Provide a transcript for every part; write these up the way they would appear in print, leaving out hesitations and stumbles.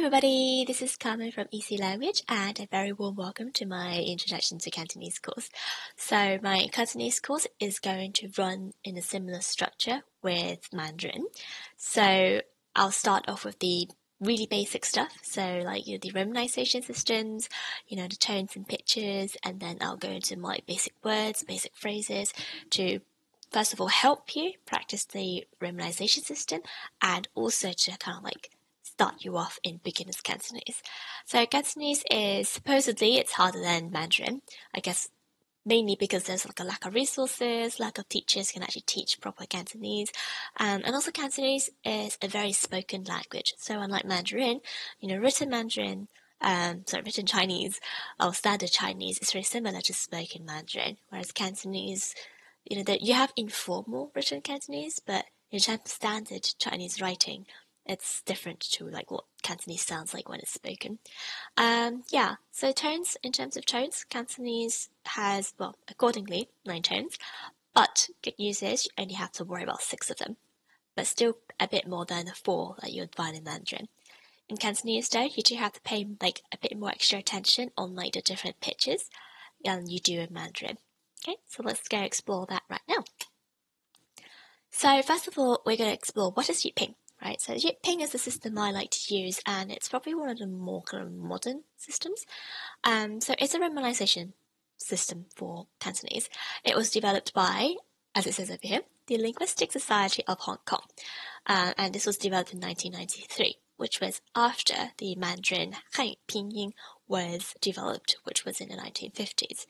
everybody, this is Carmen from Easy Language and a very warm welcome to my Introduction to Cantonese course. So my Cantonese course is going to run in a similar structure with Mandarin. So I'll start off with the really basic stuff, so like the romanization systems, the tones and pitches, and then I'll go into my basic words, basic phrases to first of all help you practice the romanization system and also to kind of like start you off in beginner's Cantonese. So Cantonese is supposedly it's harder than Mandarin, I guess mainly because there's like a lack of resources, lack of teachers who can actually teach proper Cantonese. And also Cantonese is a very spoken language. So unlike Mandarin, written Chinese or standard Chinese is very similar to spoken Mandarin, whereas Cantonese, that you have informal written Cantonese, but in terms of standard Chinese writing, it's different to like what Cantonese sounds like when it's spoken. So tones, in terms of tones, Cantonese has, accordingly, 9 tones, but good news is you only have to worry about 6 of them, but still a bit more than the 4 that you would find in Mandarin. In Cantonese though, you do have to pay like a bit more extra attention on like the different pitches than you do in Mandarin. Okay, so let's go explore that right now. So first of all, we're going to explore what is Jyutping. Right, so Jyutping is a system I like to use, and it's probably one of the more kind of modern systems. So it's a romanization system for Cantonese. It was developed by, as it says over here, the Linguistic Society of Hong Kong, and this was developed in 1993, which was after the Mandarin Hanyu Pinyin was developed, which was in the 1950s.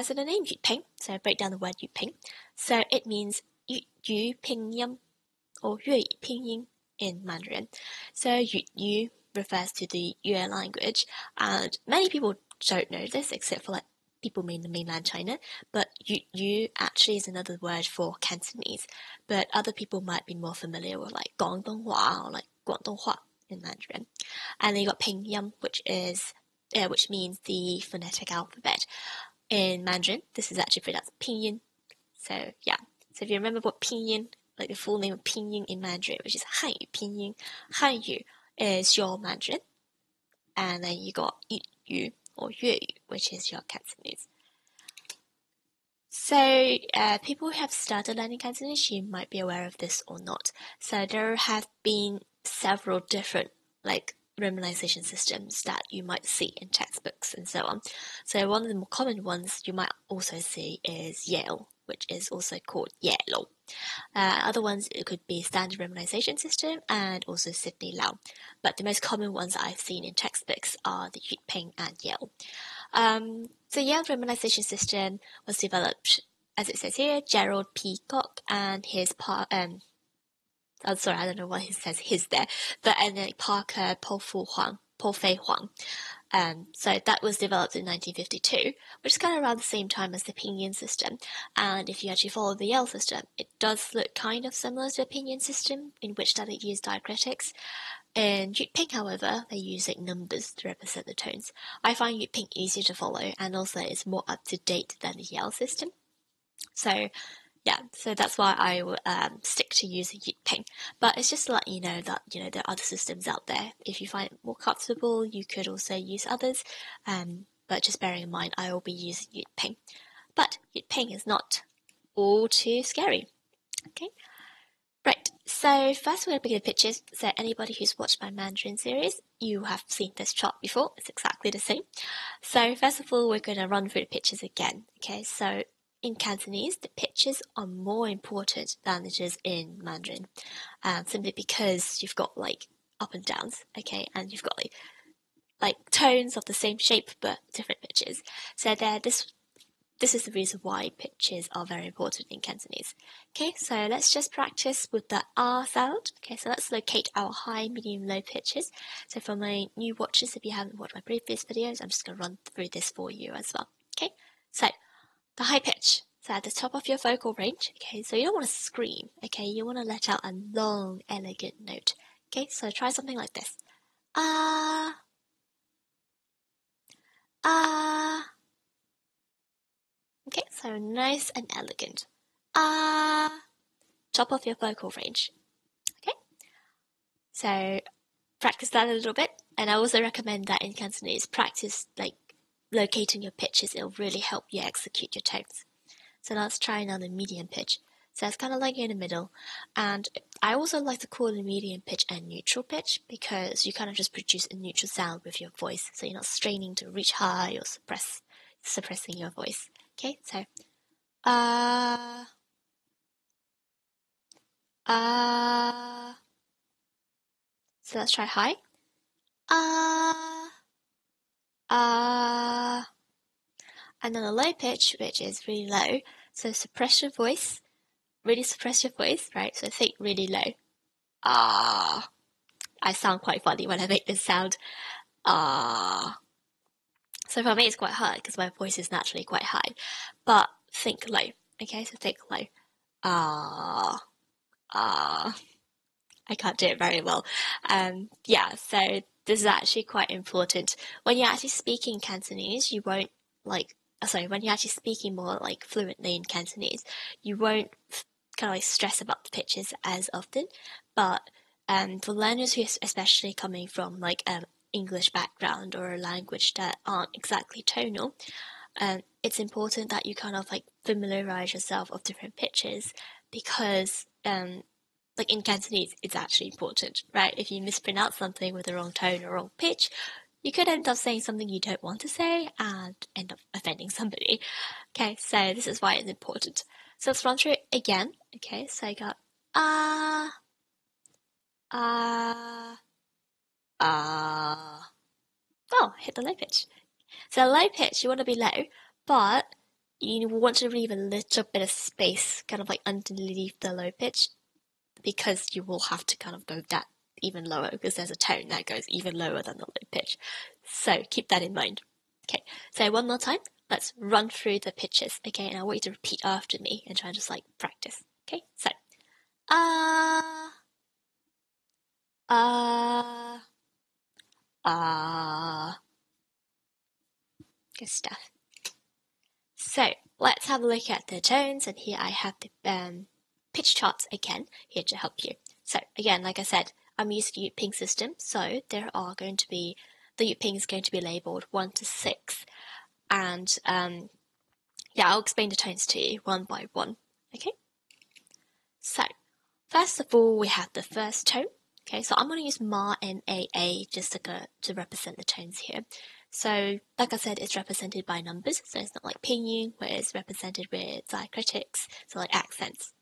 So the name Jyutping, so I break down the word Jyutping, so it means Yu Pinyin, or 粤语拼音 in Mandarin. So Yu refers to the Yue language, and many people don't know this except for like people in the mainland China, but Yu actually is another word for Cantonese, but other people might be more familiar with like 广东话 or like 广东话 in Mandarin. And then you got pinyin, which means the phonetic alphabet. In Mandarin, this is actually pronounced pinyin. So if you remember what pinyin, like the full name of Pinyin in Mandarin, which is Hanyu Pinyin. Hanyu is your Mandarin, and then you got Yu or Yue, which is your Cantonese. So people who have started learning Cantonese, you might be aware of this or not. So there have been several different like romanization systems that you might see in textbooks and so on. So one of the more common ones you might also see is Yale, which is also called Yellow. Other ones, it could be standard romanization system and also Sydney Lao. But the most common ones that I've seen in textbooks are the Jyutping and Yale. The Yale romanization system was developed, as it says here, Gerald Peacock and his I don't know why he says his there, but and then Parker Paul Fei Huang. So that was developed in 1952, which is kind of around the same time as the Pinyin system. And if you actually follow the Yale system, it does look kind of similar to the Pinyin system, in which that it used diacritics. In Jyutping, however, they use like numbers to represent the tones. I find Jyutping easier to follow, and also it's more up to date than the Yale system. So that's why I will stick to using Jyutping. But it's just to let you know that there are other systems out there. If you find it more comfortable, you could also use others. But just bearing in mind, I will be using Jyutping. But Jyutping is not all too scary. Okay, right. So first we're going to begin with pictures. So anybody who's watched my Mandarin series, you have seen this chart before. It's exactly the same. So first of all, we're going to run through the pictures again. Okay, so in Cantonese, the pitches are more important than it is in Mandarin, simply because you've got like up and downs, okay, and you've got like tones of the same shape but different pitches. So this is the reason why pitches are very important in Cantonese. Okay, so let's just practice with the R sound. Okay, so let's locate our high, medium, low pitches. So for my new watchers, if you haven't watched my previous videos, I'm just going to run through this for you as well. Okay, so the high pitch, so at the top of your vocal range, okay, so you don't want to scream, okay, you want to let out a long, elegant note, okay, so try something like this. Ah, ah, okay, so nice and elegant. Ah, top of your vocal range, okay, so practice that a little bit. And I also recommend that in Cantonese, practice like locating your pitches. It'll really help you execute your tones. So let's try another medium pitch. So it's kind of like in the middle. And I also like to call the medium pitch a neutral pitch because you kind of just produce a neutral sound with your voice. So you're not straining to reach high or suppressing your voice. Okay, so so let's try high. And then a low pitch, which is really low. So suppress your voice. Really suppress your voice, right? So think really low. I sound quite funny when I make this sound. So for me, it's quite hard because my voice is naturally quite high. But think low. Okay, so think low. I can't do it very well. So this is actually quite important. When you're actually speaking Cantonese, you won't when you're actually speaking more like fluently in Cantonese, you won't kind of like stress about the pitches as often. But for learners who are especially coming from like English background or a language that aren't exactly tonal, it's important that you kind of like familiarize yourself of different pitches because like in Cantonese, it's actually important, right? If you mispronounce something with the wrong tone or wrong pitch, you could end up saying something you don't want to say and end up offending somebody. Okay, so this is why it's important. So let's run through it again. Okay, so I got Oh, hit the low pitch. So low pitch, you want to be low, but you want to leave a little bit of space kind of like underneath the low pitch because you will have to kind of go that even lower because there's a tone that goes even lower than the low pitch. So keep that in mind. Okay, so one more time. Let's run through the pitches, okay? And I want you to repeat after me and try and just like practice, okay? So, good stuff. So let's have a look at the tones, and here I have the pitch charts again here to help you. So again, like I said, I'm using the Jyutping system, so there are going to be the Jyutping is going to be labeled 1 to 6, and I'll explain the tones to you one by one. Okay. So first of all, we have the first tone. Okay, so I'm going to use Ma and AA just to represent the tones here. So, like I said, it's represented by numbers, so it's not like pinyin, where it's represented with diacritics, so like accents.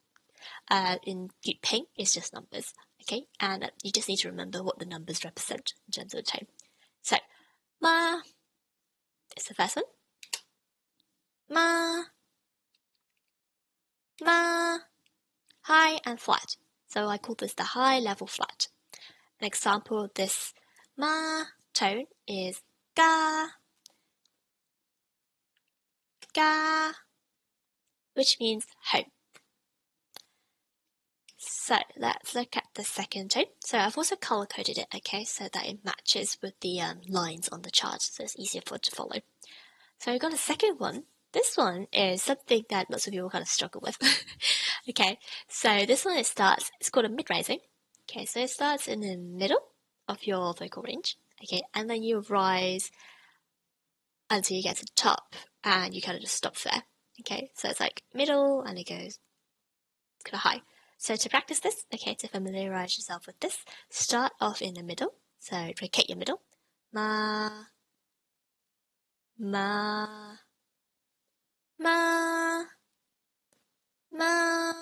In Jyutping, it's just numbers, okay? And you just need to remember what the numbers represent in terms of the tone. So, Ma is the first one. Ma, Ma, high and flat. So I call this the high level flat. An example of this Ma tone is Ga, Ga, which means home. So let's look at the second tone. So I've also color coded it, okay, so that it matches with the lines on the chart, so it's easier for it to follow. So we've got a second one. This one is something that lots of people kind of struggle with. Okay, so this one it's called a mid-rising. Okay, so it starts in the middle of your vocal range. Okay, and then you rise until you get to the top, and you kind of just stop there. Okay, so it's like middle, and it goes kind of high. So to practice this, okay, to familiarize yourself with this, start off in the middle. So locate your middle. Ma, ma, ma, ma.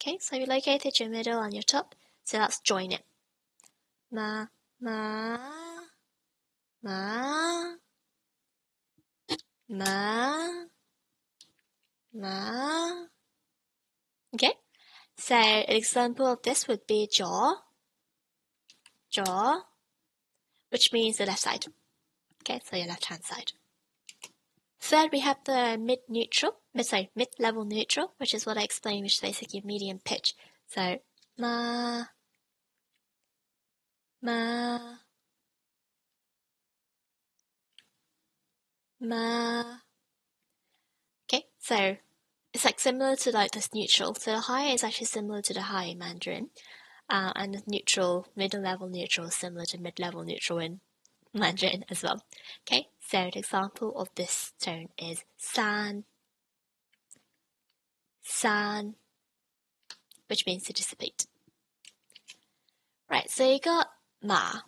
Okay, so you located your middle and your top. So let's join it. Ma, ma, ma, ma, ma. Okay, so an example of this would be jaw, jaw, which means the left side. Okay, so your left hand side. Third, we have the mid-level neutral, which is what I explained, which is basically medium pitch. So, ma, ma, ma. Okay, so it's like similar to like this neutral. So the high is actually similar to the high in Mandarin. and neutral, middle level neutral, similar to mid-level neutral in Mandarin as well. Okay, so an example of this tone is san, san, which means to dissipate. Right, so you got ma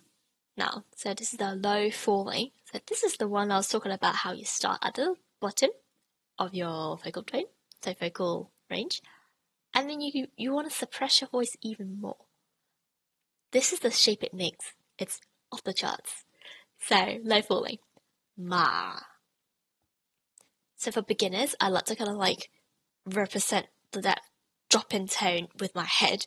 now. So this is the low falling. So this is the one I was talking about, how you start at the bottom of your vocal tone, so vocal range, and then you want to suppress your voice even more. This is the shape it makes. It's off the charts. So low falling, ma. So for beginners, I like to kind of like represent that drop in tone with my head.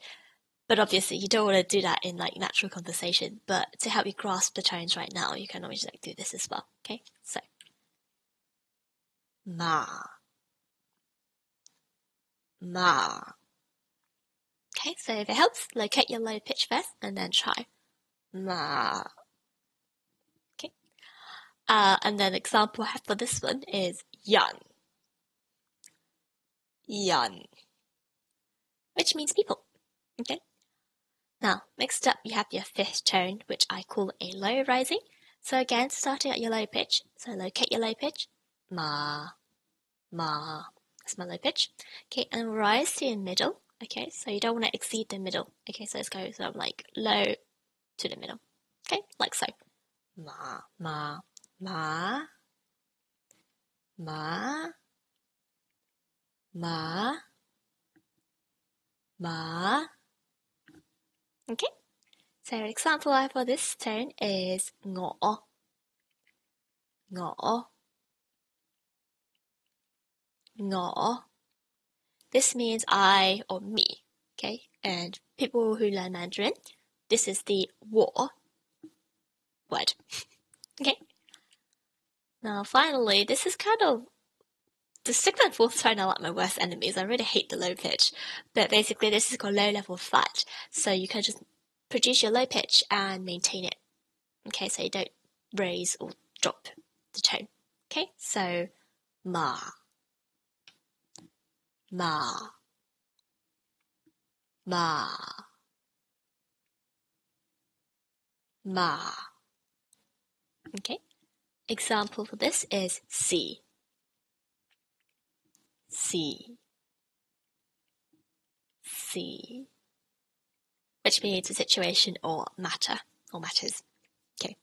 But obviously, you don't want to do that in like natural conversation. But to help you grasp the tones right now, you can always like do this as well. Okay, so ma, ma. Okay, so if it helps, locate your low pitch first and then try ma. Okay, and then example I have for this one is yan, yan, which means people. Okay. Now, next up, you have your fifth tone, which I call a low rising. So again, starting at your low pitch. So locate your low pitch. Ma, ma. That's my low pitch. Okay, and rise to your middle. Okay, so you don't want to exceed the middle. Okay, so let's go from like low to the middle. Okay, like so. Ma, ma, ma, ma, ma, ma. Okay. So an example for this tone is ngõ, ngõ, ngõ. This means I or me, okay? And people who learn Mandarin, this is the 我 word, okay? Now finally, this is kind of, the sixth and fourth tone are like my worst enemies. I really hate the low pitch. But basically this is called low level flat. So you can just produce your low pitch and maintain it. Okay, so you don't raise or drop the tone. Okay, so ma, ma, ma, ma. Okay, example for this is si, si, si, which means a situation or matter or matters. Okay,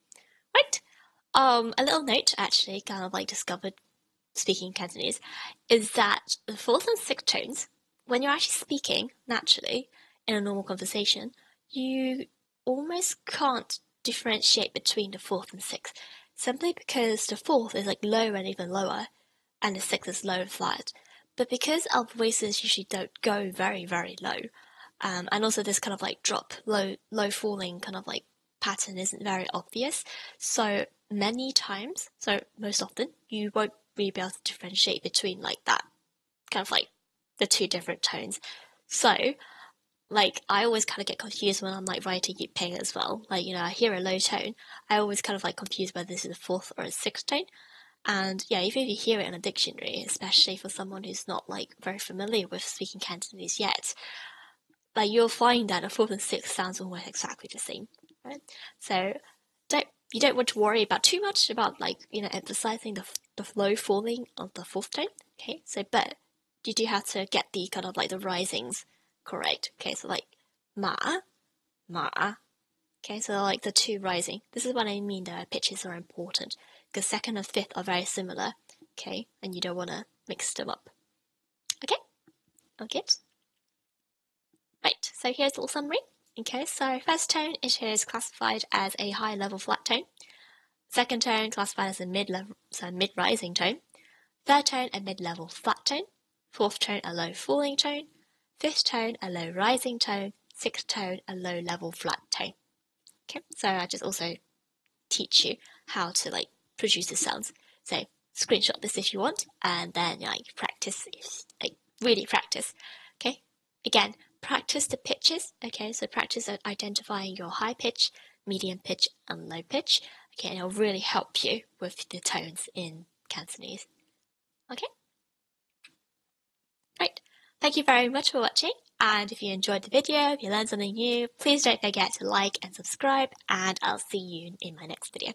right. A little note actually, kind of like discovered speaking Cantonese, is that the fourth and sixth tones, when you're actually speaking naturally in a normal conversation, you almost can't differentiate between the fourth and sixth, simply because the fourth is like low and even lower, and the sixth is low and flat. But because our voices usually don't go very, very low, and also this kind of like drop, low falling kind of like pattern isn't very obvious, so many times, so most often, you won't really be able to differentiate between like that, kind of like the two different tones. So, like, I always kind of get confused when I'm like writing Jyutping as well. Like, you know, I hear a low tone, I always kind of like confused whether this is a fourth or a sixth tone. And yeah, even if you hear it in a dictionary, especially for someone who's not like very familiar with speaking Cantonese yet, like you'll find that the fourth and sixth sounds almost exactly the same, right? So you don't want to worry about too much about like, you know, emphasizing the low falling of the fourth tone. Okay, so but you do have to get the kind of like the risings correct. Okay, so like ma, ma. Okay, so like the two rising. This is what I mean that pitches are important because second and fifth are very similar. Okay, and you don't want to mix them up. Okay, okay. Right, so here's a little summary. Okay, so first tone, it is classified as a high level flat tone. Second tone, classified as a mid-level, so mid-rising tone. Third tone, a mid-level flat tone. Fourth tone, a low falling tone. Fifth tone, a low rising tone. Sixth tone, a low level flat tone. Okay, so I just also teach you how to like produce the sounds. So screenshot this if you want, and then like practice, like really practice. Okay, again, practice the pitches. Okay, so practice at identifying your high pitch, medium pitch, and low pitch. Okay, and it'll really help you with the tones in Cantonese. Okay, right. Thank you very much for watching, And if you enjoyed the video, if you learned something new, please don't forget to like and subscribe, and I'll see you in my next video.